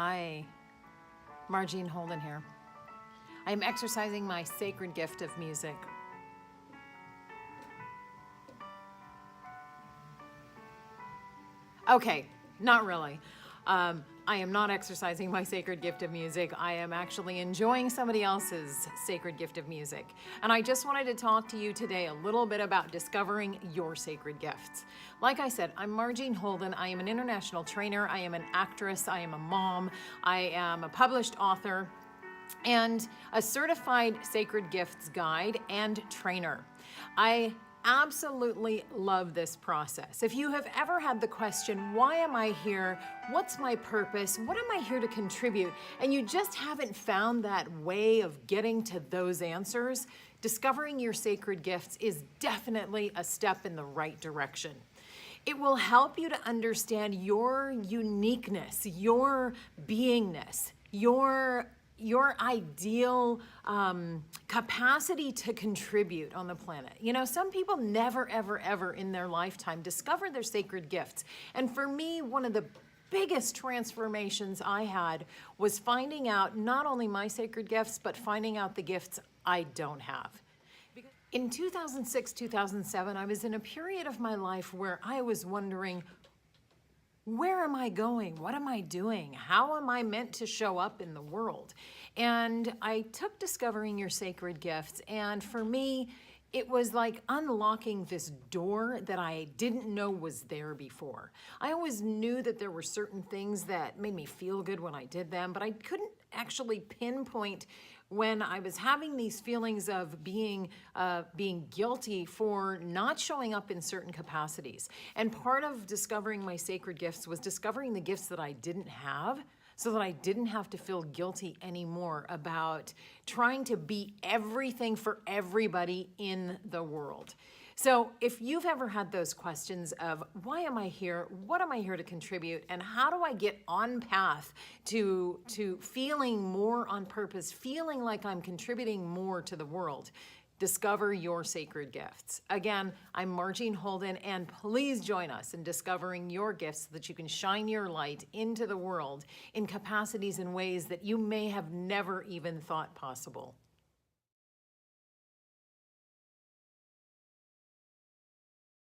Hi, Marjean Holden here. I am exercising my sacred gift of music. Okay, not really. I am not exercising my sacred gift of music. I am actually enjoying somebody else's sacred gift of music. And I just wanted to talk to you today a little bit about discovering your sacred gifts. Like I said, I'm Marjean Holden. I am an international trainer. I am an actress. I am a mom. I am a published author and a certified sacred gifts guide and trainer. I absolutely love this process. If you have ever had the question, why am I here? What's my purpose? What am I here to contribute? And you just haven't found that way of getting to those answers, discovering your sacred gifts is definitely a step in the right direction. It will help you to understand your uniqueness, your beingness, your ideal capacity to contribute on the planet. You know, some people never, ever, ever in their lifetime discover their sacred gifts. And for me, one of the biggest transformations I had was finding out not only my sacred gifts, but finding out the gifts I don't have. In 2006, 2007, I was in a period of my life where I was wondering, where am I going? What am I doing? How am I meant to show up in the world? And I took discovering your sacred gifts, and for me, it was like unlocking this door that I didn't know was there before. I always knew that there were certain things that made me feel good when I did them, but I couldn't actually pinpoint when I was having these feelings of being guilty for not showing up in certain capacities. And part of discovering my sacred gifts was discovering the gifts that I didn't have, so that I didn't have to feel guilty anymore about trying to be everything for everybody in the world. So if you've ever had those questions of why am I here, what am I here to contribute, and how do I get on path to feeling more on purpose, feeling like I'm contributing more to the world, discover your sacred gifts. Again, I'm Marjean Holden, and please join us in discovering your gifts so that you can shine your light into the world in capacities and ways that you may have never even thought possible.